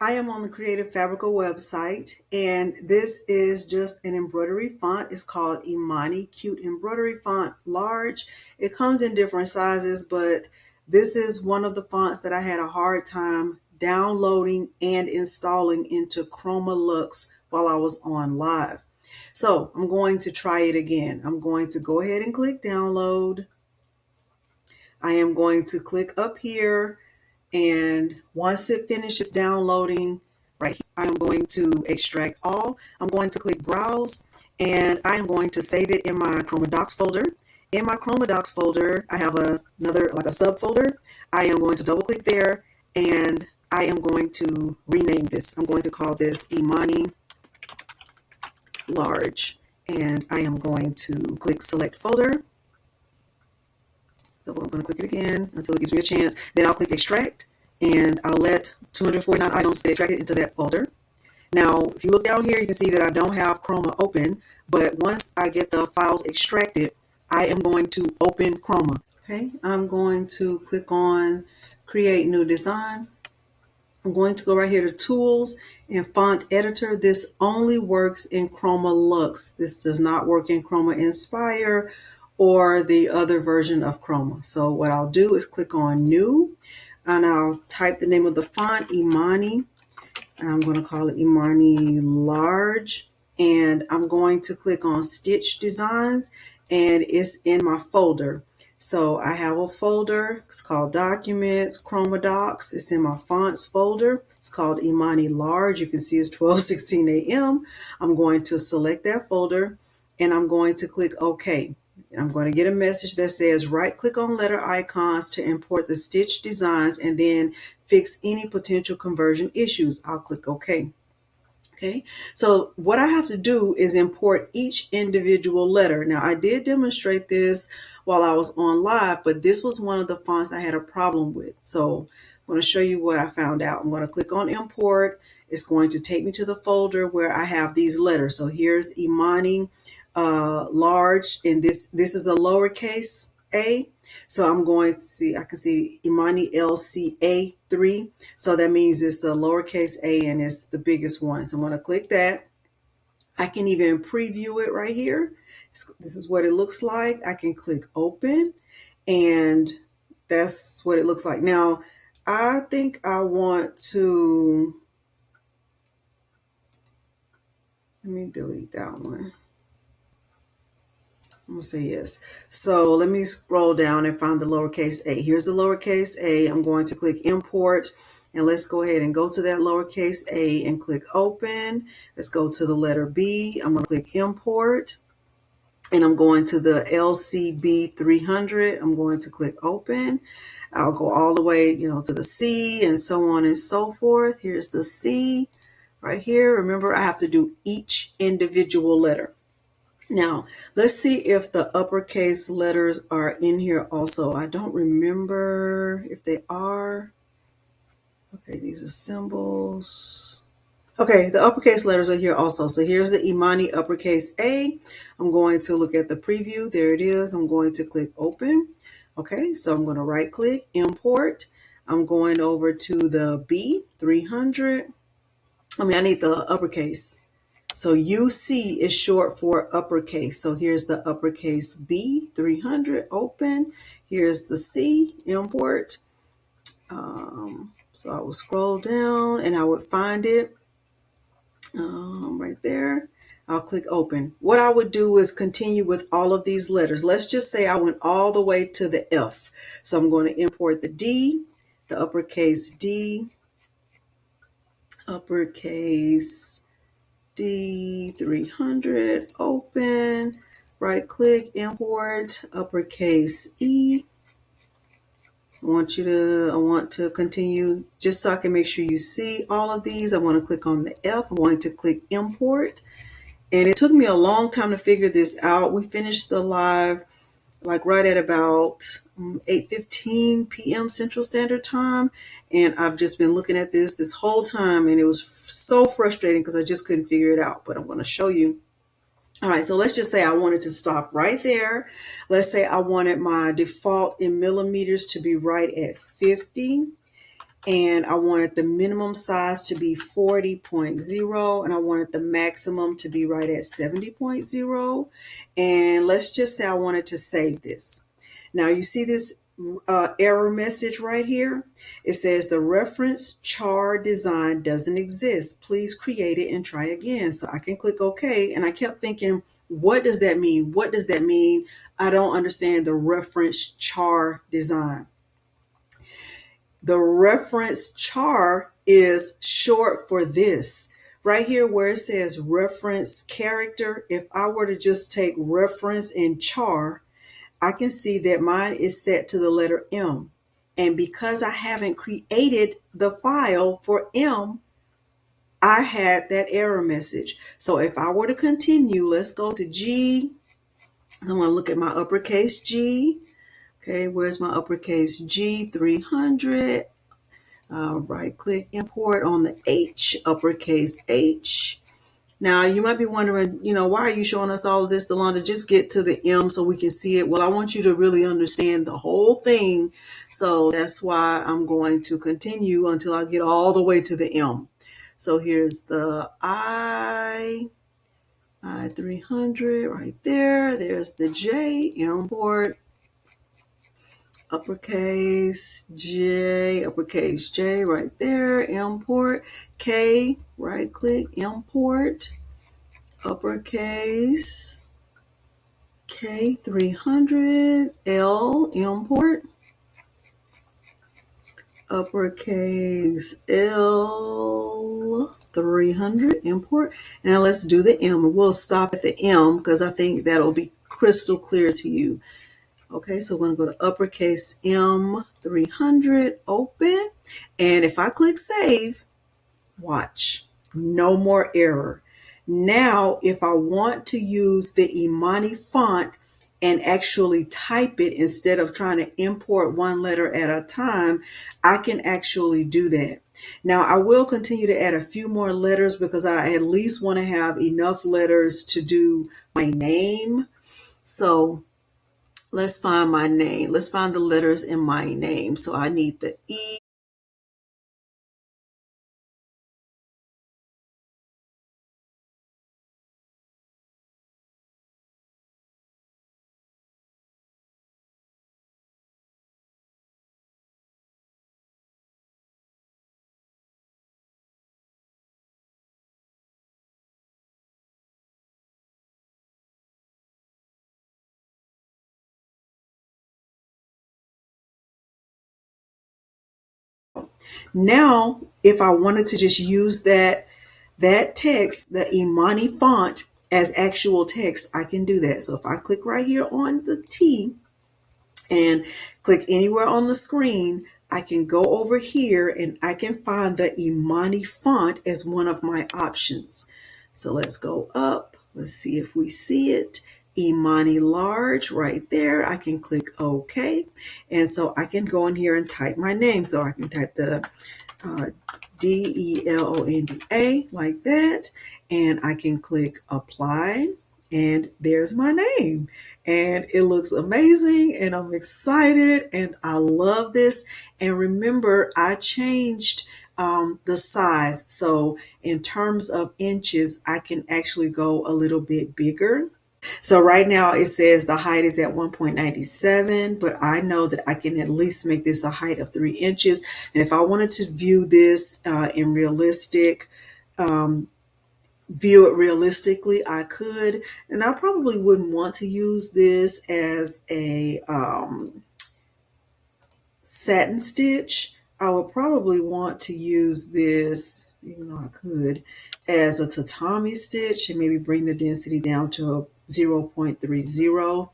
I am on the Creative Fabrica website, and this is just an embroidery font. It's called Imani Cute Embroidery Font Large. It comes in different sizes, but this is one of the fonts that I had a hard time downloading and installing into Chroma Luxe while I was on live. So I'm going to try it again. I'm going to go ahead and click download. I am going to click up here, and once it finishes downloading, right here, I am going to extract all. I'm going to click browse, and I am going to save it in my Chroma Docs folder. In my Chroma Docs folder, I have another, like a subfolder. I am going to double click there, and I am going to rename this. I'm going to call this Imani Large, and I am going to click select folder. So I'm going to click it again until it gives me a chance. Then I'll click extract, and I'll let 249 items get extracted into that folder. Now, if you look down here, you can see that I don't have Chroma open, but once I get the files extracted, I am going to open Chroma. Okay, I'm going to click on create new design. I'm going to go right here to tools and font editor. This only works in Chroma Luxe. This does not work in Chroma Inspire or the other version of Chroma. So what I'll do is click on new, and I'll type the name of the font, Imani. I'm going to call it Imani Large, and I'm going to click on Stitch Designs, and it's in my folder. So I have a folder, it's called Documents, Chroma Docs. It's in my Fonts folder. It's called Imani Large. You can see it's 12:16 a.m. I'm going to select that folder, and I'm going to click OK. And I'm going to get a message that says right click on letter icons to import the stitch designs and then fix any potential conversion issues. I'll click OK. Okay, so what I have to do is import each individual letter. Now, I did demonstrate this while I was on live, but this was one of the fonts I had a problem with. So I'm going to show you what I found out. I'm going to click on import. It's going to take me to the folder where I have these letters. So here's Imani Large, and this is a lowercase a. So I'm going to see, I can see Imani LCA3. So that means it's a lowercase a and it's the biggest one. So I'm going to click that. I can even preview it right here. This is what it looks like. I can click open, and that's what it looks like. Now, I think I want to, let me delete that one. I'm gonna say yes. So let me scroll down and find the lowercase a. Here's the lowercase a. I'm going to click import, and let's go ahead and go to that lowercase a and click open. Let's go to the letter B. I'm going to click import, and I'm going to the LCB 300. I'm going to click open. I'll go all the way, to the C and so on and so forth. Here's the C right here. Remember, I have to do each individual letter. Now, let's see if the uppercase letters are in here also. I don't remember if they are. Okay, these are symbols. Okay, the uppercase letters are here also. So here's the Imani uppercase A. I'm going to look at the preview. There it is. I'm going to click open. Okay, so I'm going to right click, import. I'm going over to the B 300. I need the uppercase. So UC is short for uppercase. So here's the uppercase B 300, open. Here's the C, import. So I will scroll down and I would find it right there. I'll click open. What I would do is continue with all of these letters. Let's just say I went all the way to the F. So I'm going to import the D, the uppercase D, uppercase D300, open, right click, import, uppercase E. I want to continue just so I can make sure you see all of these. I want to click on the F. I'm going to click import. And it took me a long time to figure this out. We finished the live like right at about 8:15 p.m. Central Standard Time. And I've just been looking at this whole time, and it was so frustrating because I just couldn't figure it out. But I'm going to show you. All right, so let's just say I wanted to stop right there. Let's say I wanted my default in millimeters to be right at 50. and I wanted the minimum size to be 40.0, and I wanted the maximum to be right at 70.0. And let's just say I wanted to save this. Now you see this error message right here. It says the reference char design doesn't exist. Please create it and try again. So I can click OK. And I kept thinking, what does that mean? What does that mean? I don't understand the reference char design. The reference char is short for this. Right here where it says reference character, if I were to just take reference and char, I can see that mine is set to the letter M. And because I haven't created the file for M, I had that error message. So if I were to continue, let's go to G. So I'm going to look at my uppercase G. Okay, where's my uppercase G? 300. Right click, import on the H, uppercase H. Now you might be wondering, why are you showing us all of this, Delonda? Just get to the M so we can see it. Well, I want you to really understand the whole thing. So that's why I'm going to continue until I get all the way to the M. So here's the I 300 right there. There's the J, import, uppercase J right there, import, K, right click, import, uppercase K 300, L, import, uppercase L 300, import. Now let's do the M. We'll stop at the M because I think that'll be crystal clear to you. Okay, so we're going to go to uppercase M 300, open. And if I click save, watch, no more error. Now, if I want to use the Imani font and actually type it instead of trying to import one letter at a time, I can actually do that. Now, I will continue to add a few more letters because I at least want to have enough letters to do my name. So let's find my name. Let's find the letters in my name. So I need the E. Now, if I wanted to just use that text, the Imani font, as actual text, I can do that. So if I click right here on the T and click anywhere on the screen, I can go over here and I can find the Imani font as one of my options. So let's go up. Let's see if we see it. Imani large right there. I can click OK. And so I can go in here and type my name. So I can type the Delonda like that, and I can click apply, and there's my name, and it looks amazing, and I'm excited, and I love this. And remember, I changed the size, so in terms of inches I can actually go a little bit bigger. So right now it says the height is at 1.97, but I know that I can at least make this a height of 3 inches. And if I wanted to view this in realistic, view it realistically, I could. And I probably wouldn't want to use this as a satin stitch. I would probably want to use this, even though I could, as a tatami stitch and maybe bring the density down to a 0.30.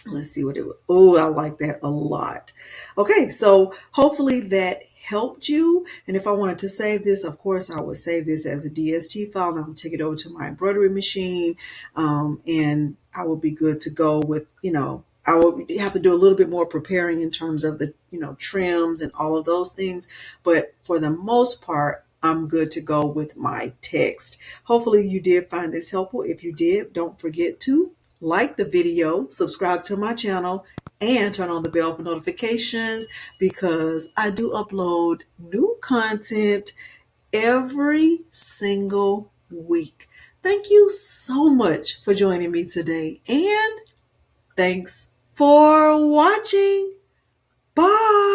Let's see what it would. Oh, I like that a lot. Okay, so hopefully that helped you. And if I wanted to save this, of course, I would save this as a DST file. And I would take it over to my embroidery machine, and I will be good to go with, I will have to do a little bit more preparing in terms of the, trims and all of those things. But for the most part, I'm good to go with my text. Hopefully you did find this helpful. If you did, don't forget to like the video, subscribe to my channel, and turn on the bell for notifications because I do upload new content every single week. Thank you so much for joining me today, and thanks for watching. Bye.